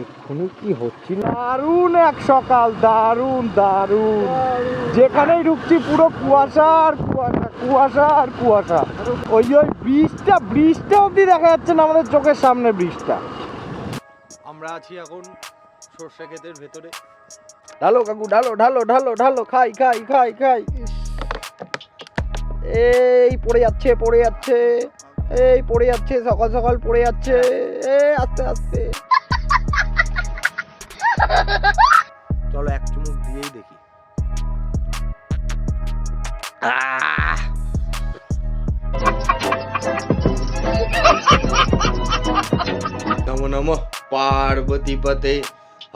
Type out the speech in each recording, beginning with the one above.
এক্ষুনি কি হচ্ছিল, দারুণ এক সকাল, দারুণ দারুণ। যেখানেই ঢুকছি পুরো কুয়াশা আর কুয়াশা, কুয়াশা আর কুয়াশা। ওই ব্রিজটা অব্দি দেখা যাচ্ছে না আমাদের চোখের সামনে ব্রিজটা। আমরা আছি এখন সর্ষে ক্ষেতের ভেতরে। ঢালো কাকু, ঢালো ঢালো ঢালো ঢালো, খাই খাই খাই খাই। এই পড়ে যাচ্ছে পড়ে যাচ্ছে, এই পড়ে যাচ্ছে, সকাল সকাল পড়ে যাচ্ছে, আস্তে আস্তে। চলো এক চুমুক দিয়েই দেখি। নমো নমঃ পার্বতী পতে,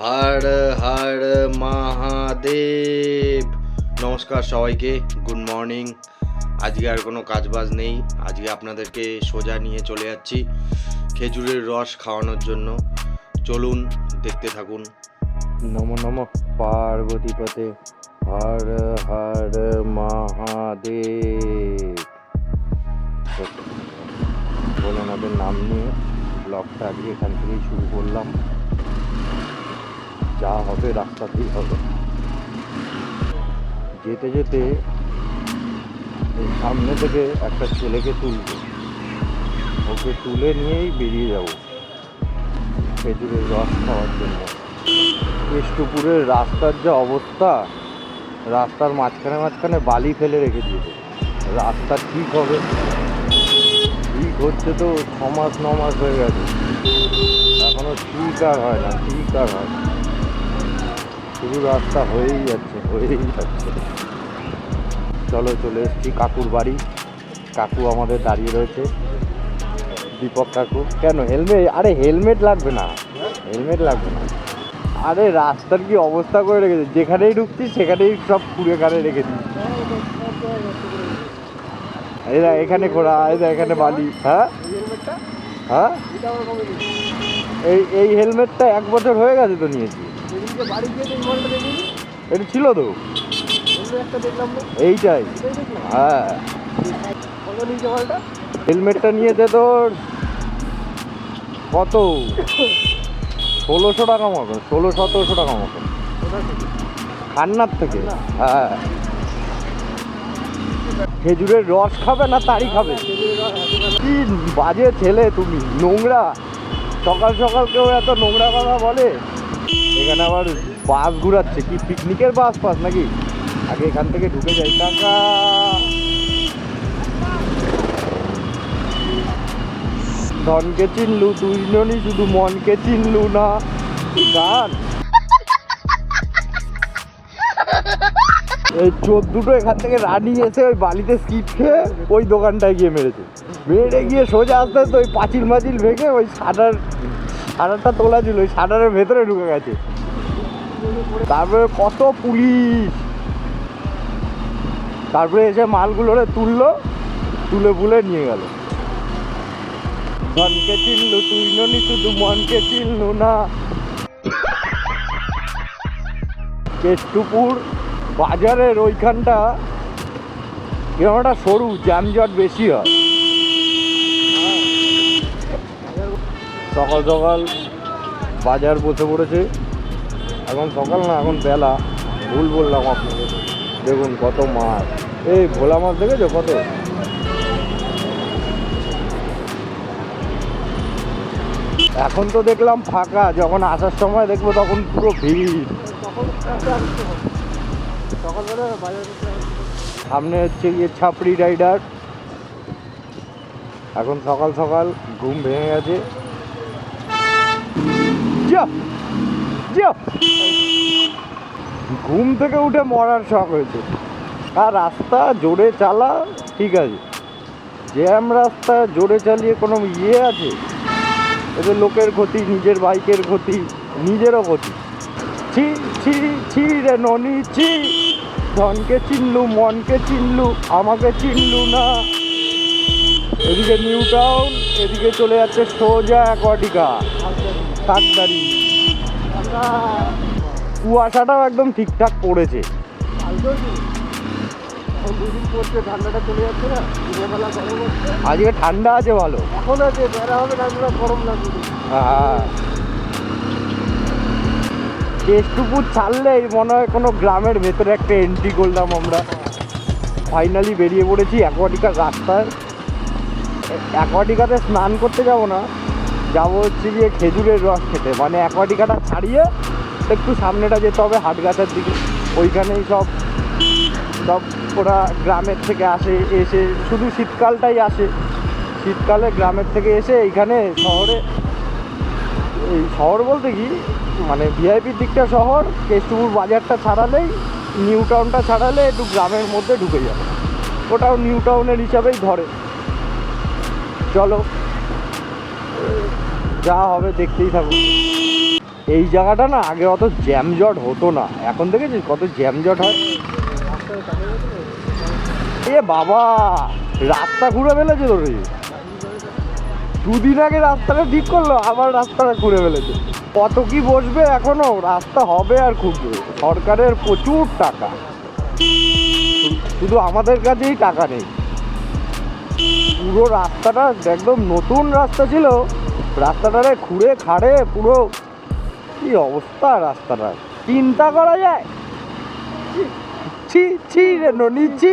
হর হর মহাদেব। নমস্কার সবাইকে, গুড মর্নিং। আজকে আর কোনো কাজবাজ নেই, আজকে আপনাদেরকে সোজা নিয়ে চলে যাচ্ছি খেজুরের রস খাওয়ানোর জন্য। চলুন দেখতে থাকুন। নমো নমঃ পার্বতী পতে, হর হর মহাদেব। ভোলেনাথের নাম নিয়ে ব্লগটা আজকে এখান থেকেই শুরু করলাম। যা হবে রাস্তাতেই হবে। যেতে যেতে সামনে থেকে একটা ছেলেকে তুলবো, ওকে তুলে নিয়েই বেরিয়ে যাব খেজুরের রস খাওয়ার জন্য। কেষ্টপুরের রাস্তার যা অবস্থা, রাস্তার মাঝখানে বালি ফেলে রেখে দিয়েছে। রাস্তা ঠিক হবে, ঠিক হচ্ছে তো 6 মাস 9 মাস হয়ে গেছে, এখনো ঠিক আর হয় না, ঠিক আর হয় না। শুধু রাস্তা হয়েই যাচ্ছে হয়েই যাচ্ছে। চলো চলে এসেছি কাকুর বাড়ি। কাকু আমাদের দাঁড়িয়ে রয়েছে, দীপক কাকু। কেন হেলমেট? আরে হেলমেট লাগবে না, হেলমেট লাগবে না। আরে রাস্তার কি অবস্থা করে রেখেছে, যেখানেই ঢুকছি সেখানেই সব কুড়ে কাড়ে রেখে দিচ্ছি। এরা এখানে খোঁড়া, এখানে বালি। হ্যাঁ হ্যাঁ, এই হেলমেটটা 1 বছর হয়ে গেছে তো নিয়েছি। এটা ছিল তো এইটাই। হ্যাঁ, হেলমেটটা নিয়েছে তোর কত, 1600 টাকা মতো, 1600-1700 টাকা মতো, খান্নার থেকে। হ্যাঁ, খেজুরের রস খাবে না তাড়ি খাবে? কি বাজে ছেলে তুমি, নোংরা। সকাল সকাল কেউ এত নোংরা কথা বলে? এখানে আবার বাস ঘুরাচ্ছে, কি পিকনিকের বাস ফাস নাকি? আগে এখান থেকে ঢুকে যাই। কাকা ধনকে চিনলু তুই ননি, শুধু মনকে চিনলু না। গান এই 14 এখান থেকে রানি এসে ওই বালিতে স্কিপ খেয়ে ওই দোকানটায় গিয়ে মেরেছে। মেরে গিয়ে সোজা আসতে তো ওই পাঁচিল ভেঙে ওই শাটারটা তোলা ছিল, ওই শাটারের ভেতরে ঢুকে গেছে। তারপরে কত পুলিশ, তারপরে এসে মালগুলোরে তুলে বুলে নিয়ে গেল। ধনকে চিনলু তুই ননি, শুধু মনকে চিনলু না। কেষ্টপুর বাজারের ওইখানটা এরকম একটা সরু, যানজট বেশি হয়। সকাল সকাল বাজার বসে পড়েছে। এখন সকাল না, এখন বেলা, ভুল বললাম আপনাকে। দেখুন কত মাছ, এই ভোলা মাছ দেখেছো কত? এখন তো দেখলাম ফাঁকা, যখন আসার সময় দেখবো তখন পুরো ভিড়। সামনে হচ্ছে গিয়ে ছাপড়ি রাইডার। এখন সকাল সকাল ঘুম ভেঙে গেছে। ঘুম থেকে উঠে মরার শখ হয়েছে। আর রাস্তা জোরে চালা, ঠিক আছে, জ্যাম রাস্তা জোরে চালিয়ে কোনো ইয়ে আছে? এতে লোকের ক্ষতি, নিজের বাইকের ক্ষতি, নিজেরও ক্ষতি। ছি ছি ছি রে ননি ছি। ধনকে চিনলু মনকে চিনলু, আমাকে চিনলু না। এদিকে নিউ টাউন, এদিকে চলে যাচ্ছে সোজা অ্যাকোয়াটিকা থাকদারি। কুয়াশাটাও একদম ঠিকঠাক পড়েছে। ঠান্ডাটা চলে যাচ্ছে না, আজকে ঠান্ডা আছে ভালো। এখন আছে বেড়া হবে, ঠান্ডা গরম লাগবে। হ্যাঁ, কেষ্টপুর ছাড়লেই মনে হয় কোনো গ্রামের ভেতরে একটা এন্ট্রি করলাম আমরা। ফাইনালি বেরিয়ে পড়েছি অ্যাকোয়াটিকার রাস্তায়। অ্যাকোয়াটিকাতে স্নান করতে যাব না, যাবো হচ্ছে গিয়ে খেজুরের রস খেতে। মানে অ্যাকোয়াটিকাটা ছাড়িয়ে একটু সামনেটা যেতে হবে হাটগাছার দিকে। ওইখানেই সব ওরা গ্রামের থেকে আসে, এসে শুধু শীতকালটাই আসে। শীতকালে গ্রামের থেকে এসে এইখানে শহরে, এই শহর বলতে কি মানে ভিআইপির দিকটা শহর, কেষ্টপুর বাজারটা ছাড়ালেই, নিউ টাউনটা ছাড়ালে একটু গ্রামের মধ্যে ঢুকে যাবে। ওটাও নিউ টাউনের হিসাবেই ধরে। চলো যা হবে দেখতেই থাকো। এই জায়গাটা না আগে অত জ্যামজট হতো না, এখন দেখেছিস কত জ্যামজট হয়। এ বাবা, রাস্তা ঘুরে ফেলেছে তো রে, দুদিন আগে রাস্তাটা ঠিক করলো, আবার রাস্তাটা ঘুরে ফেলেছে। কত কি বসবে এখনো, রাস্তা হবে আর খুঁজবে। সরকারের প্রচুর টাকা, শুধু আমাদের কাছেই টাকা নেই। পুরো রাস্তাটা একদম নতুন রাস্তা ছিল, রাস্তাটারে খুঁড়ে খাড়ে পুরো কি অবস্থা রাস্তাটা, চিন্তা করা যায়। ছি ছি রে নিচ্ছি।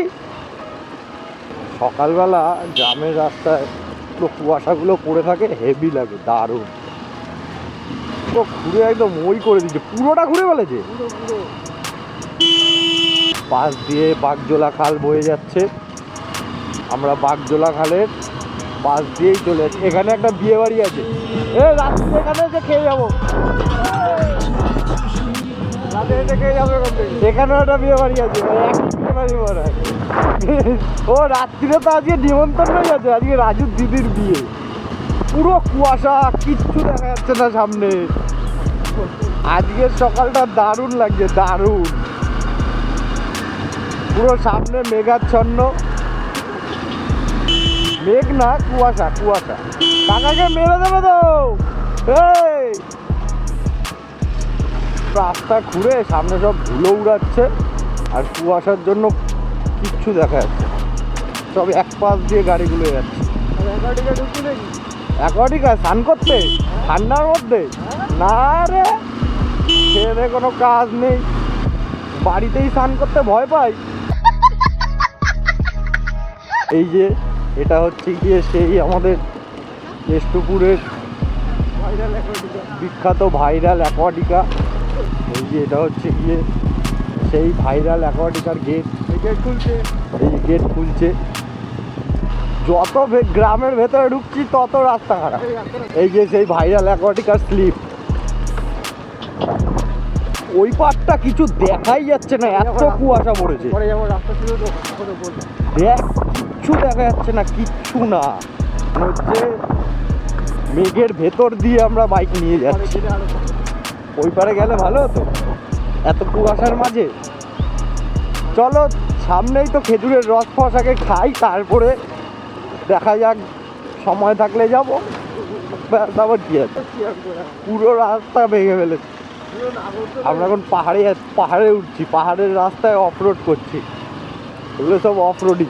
সকালবেলা গ্রামের রাস্তায় পুরো কুয়াশাগুলো পড়ে থাকে, হেভি লাগে, দারুণ। পুরো ঘুরে একদম ওই করে দিচ্ছে, পুরোটা ঘুরে ফেলেছে। পাশ দিয়ে বাগজোলা খাল বয়ে যাচ্ছে, আমরা বাগজোলা খালের পাশ দিয়েই চলে যাচ্ছি। এখানে একটা বিয়ে বাড়ি আছে, রাত্রে এখানে এসে খেয়ে যাবো, রাতে এসে খেয়ে যাবো। এখানেও একটা বিয়ে বাড়ি আছে, বিয়ে বাড়ি মনে হয়। ও রাত্রিরে তো আজকে নিমন্ত্রণই আছে, আজকে রাজুর দিদির বিয়ে। পুরো কুয়াশা, কিচ্ছু দেখা যাচ্ছে না সামনে। আজকের সকালটা দারুণ লাগছে, দারুণ। পুরো সামনে মেঘাচ্ছন্ন, মেঘ না কুয়াশা, কুয়াশা। কাকাকে মেরে দেবে তো। এই রাস্তা ঘুরে সামনে সব ধুলো উড়াচ্ছে, আর কুয়াশার জন্য কিচ্ছু দেখা যাচ্ছে, সব এক পাশ দিয়ে গাড়িগুলো যাচ্ছে। অ্যাকোয়াটিকা স্নান করতে ঠান্ডার মধ্যে? না রে, খেয়ে কোনো কাজ নেই, বাড়িতেই স্নান করতে ভয় পাই। এই যে এটা হচ্ছে গিয়ে সেই আমাদের কেষ্টপুরের বিখ্যাত ভাইরাল অ্যাকোয়াটিকা। এই যে এটা হচ্ছে গিয়ে সেই ভাইরাল অ্যাকোয়াটিকার গেট। গেট খুলছে, এই যে গেট খুলছে। যত গ্রামের ভেতরে ঢুকছি তত রাস্তা খারাপ। এই যে সেই ভাইরাল অ্যাকোয়াটিকার স্লিপ। ওই পাটটা কিছু দেখাই যাচ্ছে না, এত কুয়াশা পড়েছে। দেখ কিচ্ছু দেখা যাচ্ছে না, কিচ্ছু না। হচ্ছে মেঘের ভেতর দিয়ে আমরা বাইক নিয়ে যাচ্ছি। ওই পারে গেলে ভালো হতো, এত কুয়াশার মাঝে। চলো সামনেই তো খেজুরের রস ফস আগে খাই, তারপরে দেখা যাক, সময় থাকলে যাবো। তারপর কি আছে, পুরো রাস্তা ভেঙে ফেলেছে। আমরা এখন পাহাড়ে উঠছি, পাহাড়ের রাস্তায় অফ রোড করছি। এগুলো সব অফ রোডিং।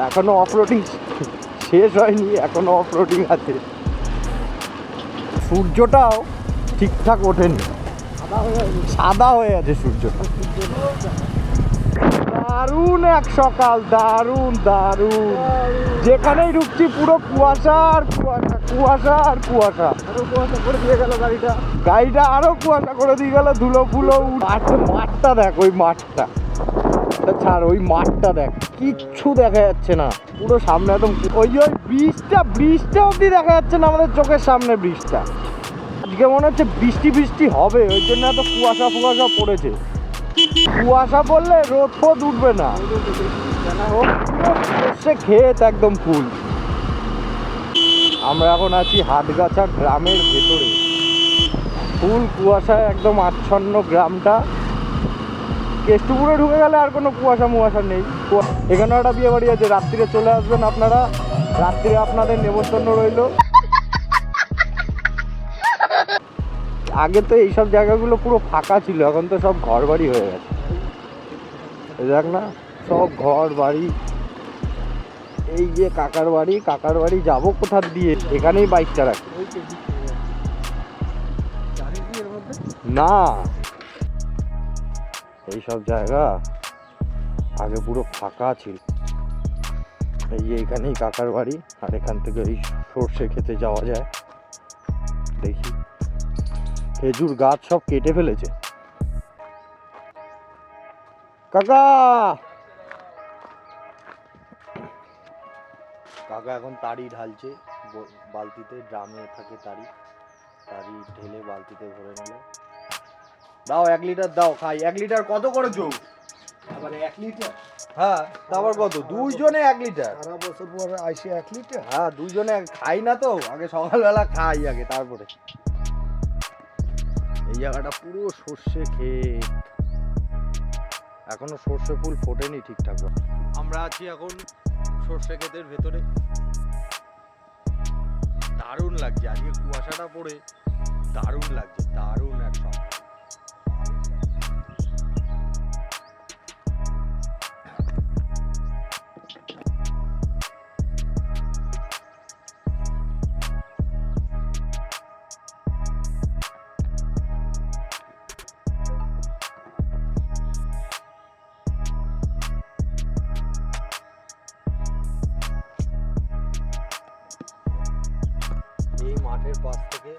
এখনো অফ রোডিং শেষ হয়নি, এখনো অফ রোডিং আছে। সূর্যটাও ঠিকঠাক ওঠেনি, সাদা হয়ে আছে সূর্যটা। দারুণ এক সকাল, দারুণ দারুণ। যেখানেই ঢুকছি পুরো কুয়াশা আর কুয়াশা, কুয়াশা আর কুয়াশা। কুয়াশা করে দিয়ে গেল গাড়িটা, আরো কুয়াশা করে দিয়ে গেল, ধুলো ফুলো। মাঠটা দেখ, ওই মাঠটা ছাড়, ওই মাঠটা দেখ, কিচ্ছু দেখা যাচ্ছে না। পুরো সামনে একদম ওই ব্রিজটা অব্দি দেখা যাচ্ছে না আমাদের চোখের সামনে। ব্রিজটা আজকে মনে হচ্ছে বৃষ্টি হবে, ওই জন্য এত কুয়াশা ফুয়াশা পড়েছে। কুয়াশা পড়লে রোদ ফোদ উঠবে না, সে ক্ষেত একদম ফুল। আমরা এখন আছি হাটগাছা গ্রামের ভেতরে, ফুল কুয়াশায় একদম আচ্ছন্ন গ্রামটা। কেষ্টপুরে ঢুকে গেলে আর কোনো কুয়াশা মুয়াশা নেই। এখানে একটা বিয়ে বাড়ি আছে, রাত্রিরে চলে আসবেন আপনারা, রাত্রিরে আপনাদের নেমন্তন্ন রইল। আগে তো এইসব জায়গাগুলো পুরো ফাঁকা ছিল, এখন তো সব ঘর বাড়ি হয়ে গেছে। দেখ না, সব ঘর বাড়ি। এই যে কাকার বাড়ি যাবো কোথা দিয়ে, এখানেই বাইকটা রাখি না। এইসব জায়গা আগে পুরো ফাঁকা ছিল। এই যে এখানেই কাকার বাড়ি, আর এখান থেকে এই সর্ষে খেতে যাওয়া যায়। দেখি খেজুর গাছ সব কেটে ফেলেছে। কাকা কাকা এখন তাড়ি ঢালছে বালতিতে, ড্রামে থাকে তাড়ি ঢেলে বালতিতে ভরে নিল। দাও 1 লিটার দাও খাই। 1 লিটার কত করেছো? আবার 1 লিটার? হ্যাঁ তারপর কত? দুইজনে 1 লিটার। সারা বছর পরে আইসে 1 লিটার? হ্যাঁ দুইজনে খাই না তো, আগে সকালবেলা খাই আগে, তারপরে। এই জায়গাটা পুরো সর্ষে ক্ষেত, এখনো সর্ষে ফুল ফোটেনি ঠিকঠাক। আমরা আছি এখন সর্ষে ক্ষেতের ভেতরে। দারুণ লাগছে আজকে, কুয়াশাটা পড়ে দারুণ লাগছে, দারুণ এক সপ্তাহ। এই মাঠের পাশ থেকে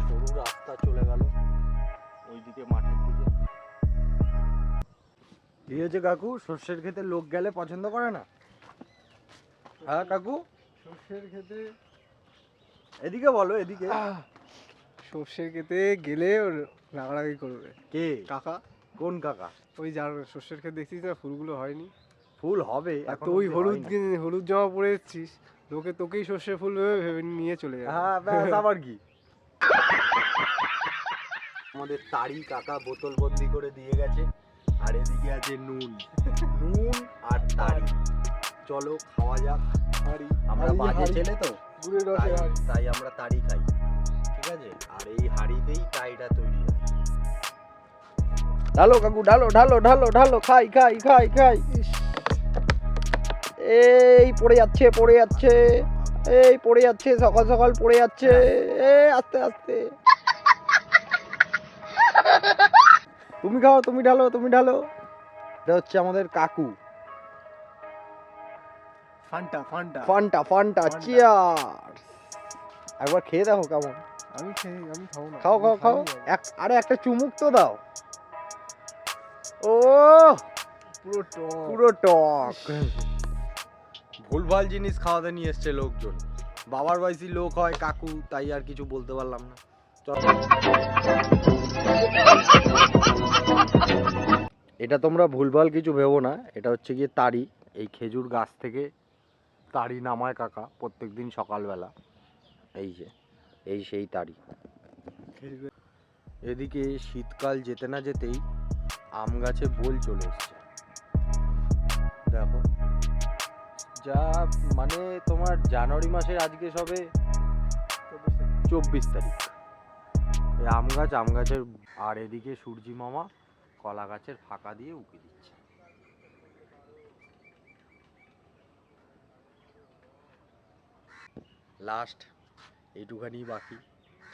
সরু রাস্তা চলে গেল ওইদিকে মাঠের দিকে। কি হয়েছে কাকু, সর্ষের ক্ষেতে লোক গেলে পছন্দ করে না? হ্যাঁ কাকু, সর্ষের ক্ষেতে এদিকে বলো, এদিকে। সর্ষের ক্ষেতে গেলে রাগারাগি করবে। কে? কাকা। কোন কাকা? ওই যার সর্ষের ক্ষেত দেখছিস না, ফুলগুলো হয়নি। ফুল হবে তো ওই হলুদ জামা পরে এসেছিস, লোকে তোকেই সর্ষে ফুল ভেবে নিয়ে চলে যাবে। হ্যাঁ ব্যাস, আবার কি। আমাদের তাড়ি কাকা বোতল বন্দি করে দিয়ে গেছে, আর এদিকে আছে নুন আর তাড়ি। চলো খাওয়া যাক। আমরা বাজে ছেলে তো, তাই আমরা তাড়ি খাই, ঠিক আছে। আর এই হাঁড়িতেই তাড়িটা তৈরি হয়। ঢালো কাকু, ঢালো ঢালো ঢালো ঢালো, খাই খাই খাই খাই। এই পড়ে যাচ্ছে এই পড়ে যাচ্ছে, সকাল সকাল পড়ে যাচ্ছে। আস্তে আস্তে। তুমি খাও, তুমি ঢালো। এটা হচ্ছে আমাদের কাকু। Fanta cheers. একবার খেয়ে দেখো কেমন। আমি খাবো না। খাও। আরে একটা চুমুক তো দাও। ও পুরো টক। ভুলভাল জিনিস খাওয়াতে নিয়ে এসছে লোকজন। বাবার বয়সী লোক হয় কাকু, তাই আর কিছু বলতে পারলাম না। এটা তোমরা ভুলভাল কিছু ভেবো না, এটা হচ্ছে গিয়ে তাড়ি। এই খেজুর গাছ থেকে তাড়ি নামায় কাকা প্রত্যেকদিন সকালবেলা। এই যে এই সেই তাড়ি। এদিকে শীতকাল যেতে না যেতেই আম গাছে বোল চলে এসছে, দেখো। যা মানে তোমার জানুয়ারি মাসের আজকে সবে 24 তারিখ। এই আম গাছের, আর এদিকে সূর্যি মামা কলা গাছের ফাঁকা দিয়ে উকি দিচ্ছে। লাস্ট এইটুখানি বাকি,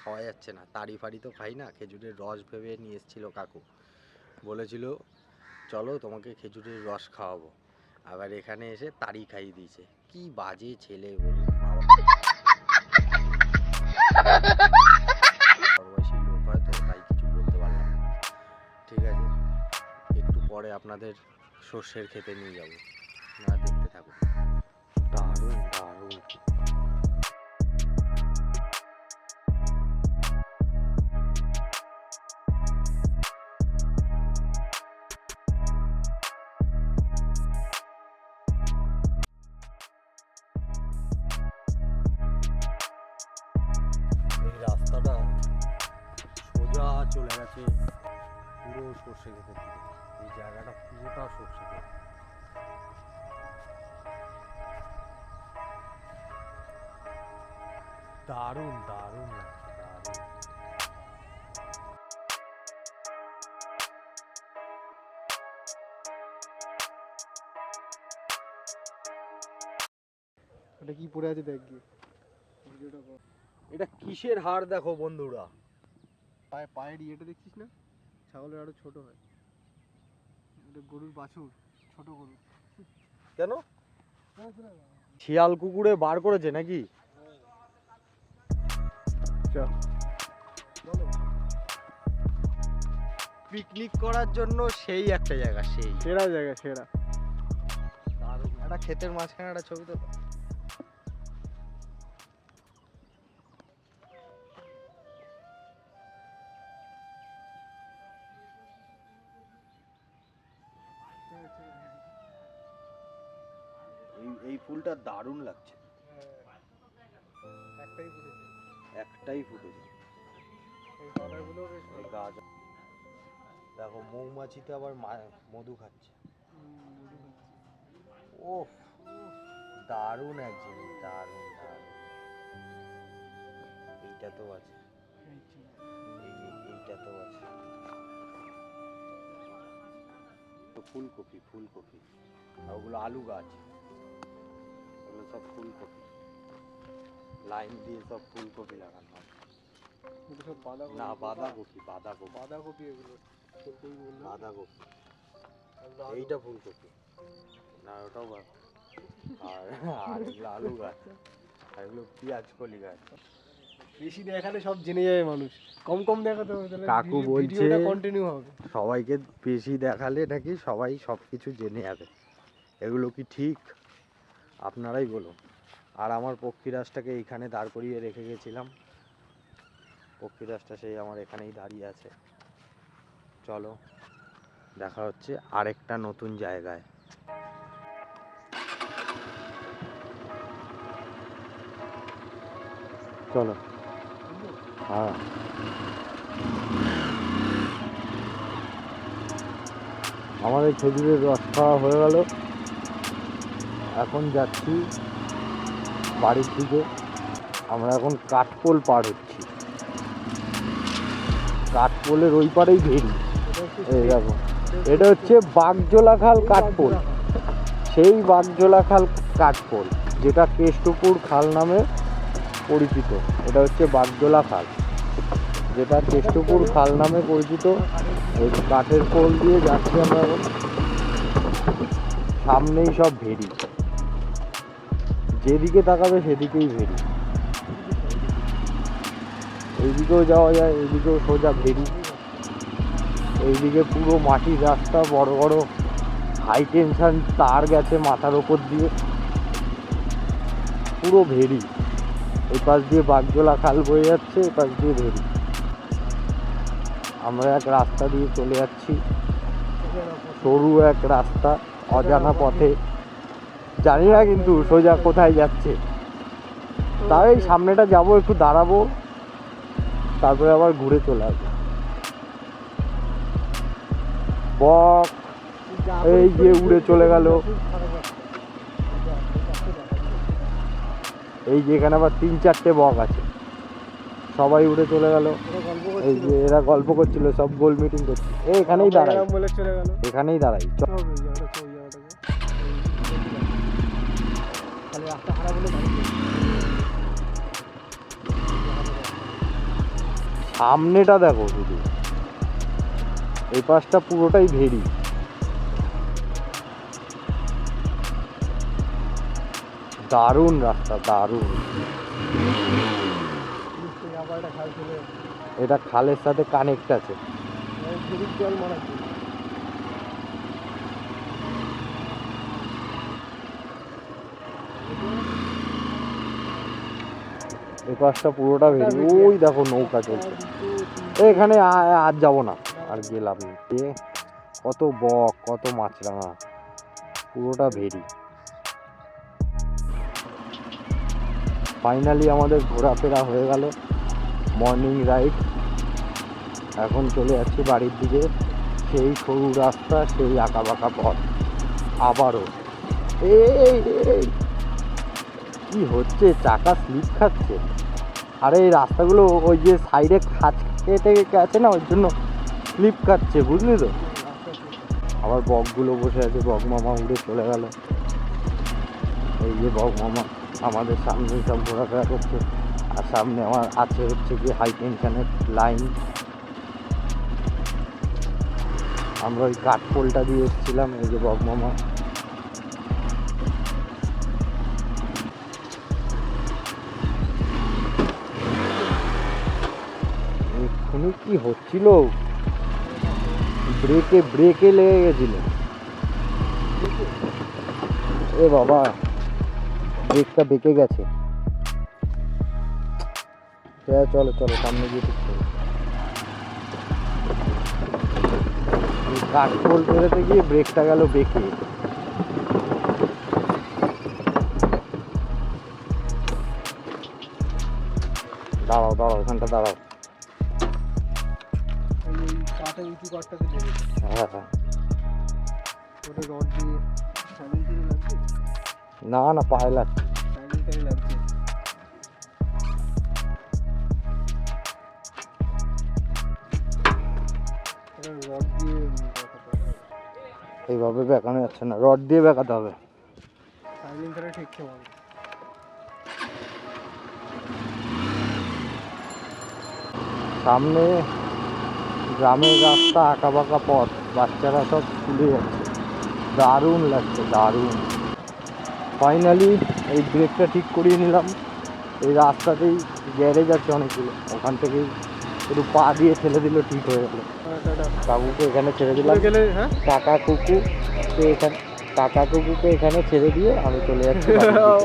খাওয়া যাচ্ছে না। তাড়ি ফাড়ি তো খাই না, খেজুরের রস ভেবে নিয়ে এসেছিল কাকু, বলেছিল চলো তোমাকে খেজুরের রস খাওয়াবো। আবার এখানে এসে তাড়ি খাইয়ে দিয়েছে। কি বাজে ছেলে বলি। বয়সী লোক হয়তো, তাই কিছু বলতে পারলাম না। ঠিক আছে, একটু পরে আপনাদের সর্ষের খেতে নিয়ে যাবো, না দেখতে থাকুন। দারুণ। এই রাস্তাটা সোজা চলে গেছে পুরো সর্ষে ক্ষেতের দিকে। এই জায়গাটা পুরোটা সর্ষে ক্ষেত। দারুণ লাগছে, দারুণ। ওটা কি পড়ে আছে দেখ গিয়ে ভিডিওটা কর। এটা কিসের হাড় দেখো বন্ধুরা, পায়ের ইয়েটা দেখছিস না, ছাগলের আরো ছোট হয়। এটা গরুর বাছুর, ছোট গরু। কেন শিয়াল কুকুরে বার করেছে নাকি? পিকনিক করার জন্য সেই একটা জায়গা, সেই সেরা জায়গা, সেরা। দারুণ একটা ক্ষেতের মাঝখানে একটা ছবি তো। এই ফুলটা দারুণ লাগছে। একটাই ফুটেছে, একটাই ফুটেছে। এই পাতাগুলো বেশ এই গাছ দেখো, মৌমাছিতে আবার মধু খাচ্ছে। ও দারুণ এক জিনিস, দারুণ দারুণ। এইটা তো আছে, এইটা তো আছে। ফুলকপি, ফুলকপি, আর ওগুলো আলু গাছ, ওগুলো সব ফুলকপি, লাইন দিয়ে সব ফুলকপি লাগানো হয়। সব বাঁধাকপি, না বাঁধাকপি, বাঁধাকপি, বাঁধাকপি এগুলো ফুলকপি বললাম। বাঁধাকপি, এইটা ফুলকপি না, ওটাও আর আর এগুলো আলু গাছ, আর এগুলো পেঁয়াজ কলি গাছ। বেশি দেখালে সব জেনে যাবে মানুষ, কম কম দেখাতে হবে, তাহলে কাকু বলছে ভিডিওটা কন্টিনিউ হবে। সবাইকে বেশি দেখালে নাকি সবাই সব কিছু জেনে যাবে। এগুলো কি ঠিক? আপনারাই বলুন। আর আমার পক্ষীরাজটাকে এইখানে দাঁড় করিয়ে রেখে গেছিলাম, পক্ষীরাজটা সেই আমার এখানেই দাঁড়িয়ে আছে। চলো দেখা হচ্ছে আরেকটা নতুন জায়গায়। চলো। হ্যাঁ আমাদের খেজুরের রস খাওয়া হয়ে গেল, এখন যাচ্ছি বাড়ির দিকে। আমরা এখন কাঠপোল পার হচ্ছি, কাঠপোলের ওই পারেই ভেরি। এই দেখো, এটা হচ্ছে বাগজোলা-খাল কাঠপোল, সেই বাগজোলা-খাল কাঠপোল যেটা কেষ্টপুর খাল নামে পরিচিত। এটা হচ্ছে বাগজোলা-খাল, যেটা কেষ্টপুর খাল নামে পরিচিত। ওই কাঠের পোল দিয়ে যাচ্ছি আমরা এখন। সামনেই সব ভেরি, যেদিকে তাকাবে সেদিকেই ভেরি। এইদিকেও যাওয়া যায়, এইদিকেও সোজা ভেরি। এইদিকে পুরো মাটির রাস্তা, বড় বড় হাই টেনশন তার গেছে মাথার ওপর দিয়ে, পুরো ভেরি। এই পাশ দিয়ে বাগজোলা খাল বয়ে যাচ্ছে, এই পাশ দিয়ে ভেরি। আমরা এক রাস্তা দিয়ে চলে যাচ্ছি, সরু এক রাস্তা, অজানা পথে, জানি না কিন্তু সোজা কোথায় যাচ্ছে। তাই সামনেটা যাব, একটু দাঁড়াবো, তারপরে আবার ঘুরে চলে আসবো। বক এই যে উড়ে চলে গেল, এই যে এখানে আবার 3-4টে বক আছে, সবাই উড়ে চলে গেল। এই যে এরা গল্প করছিল, সব গোল মিটিং করছে। এখানেই দাঁড়াই, এখানেই দাঁড়াই। সামনেটা দেখো শুধু, এই পাশটা পুরোটাই ভেরি। দারুণ রাস্তা, দারুণ। এটা খালের সাথে কানেক্ট আছে। এই পাশটা পুরোটা ভেরি। ওই দেখো নৌকা চলছে, এখানে আর যাবো না, আর গেলাম না। কত বক, কত মাছরাঙা, পুরোটা ভেরি। ফাইনালি আমাদের ঘোরাফেরা হয়ে গেল, মর্নিং রাইড। এখন চলে যাচ্ছি বাড়ির দিকে। সেই সরু রাস্তা, সেই আঁকা বাঁকা পথ আবারও। এই কি হচ্ছে, চাকা স্লিপ খাচ্ছে। আরে এই রাস্তাগুলো ওই যে সাইডে খাঁচ কেটে আছে না, ওই জন্য স্লিপ খাচ্ছে, বুঝলি তো। আবার বকগুলো বসে আছে, বক মামা উড়ে চলে গেল। এই যে বক মামা আমাদের সামনে সব ঘোরাফেরা করছে, আর সামনে আমার আছে হচ্ছে কি হাই টেনশনের লাইন। আমরা ওই কাঠপোলটা দিয়ে এসেছিলাম, এই যে বক মামা। এক্ষুনি কি হচ্ছিল, ব্রেকে লেগে গেছিল। এ বাবা, ব্রেকটা বেঁকে গেছে। চলো চলো সামনে গিয়ে ঠিক করো। কাঠপোল বেরোতে গিয়ে ব্রেকটা গেল বেঁকে। দাঁড়াও দাঁড়াও, ওখানটা দাঁড়াও। এই কাঠে উঁচু কাঠটাতে লেগেছে। হ্যাঁ হ্যাঁ, ওটা রড দিয়ে সাইলেন্সারে লাগছে, না না পায়ে লাগছে। সাইলেন্সারে লাগছে। ওটা রড দিয়ে দেখাতে হবে। এইভাবে বেঁকানো যাচ্ছে না, রড দিয়ে বেঁকাতে হবে। সাইলেন্সারে ঠেকছে মানে। সামনে গ্রামের রাস্তা, আঁকা বাঁকা পথ, বাচ্চারা সব স্কুলে যাচ্ছে, দারুণ লাগছে দারুণ। ফাইনালি এই ব্রেকটা ঠিক করিয়ে নিলাম। এই রাস্তাতেই গ্যারেজ আছে অনেকগুলো, ওখান থেকেই একটু পা দিয়ে ঠেলে দিল, ঠিক হয়ে গেল। কাকুকে এখানে ছেড়ে দিলাম, গেলে হ্যাঁ কাকা কুকুকে এখানে ছেড়ে দিয়ে আমি চলে যাচ্ছি বাড়ির দিকে।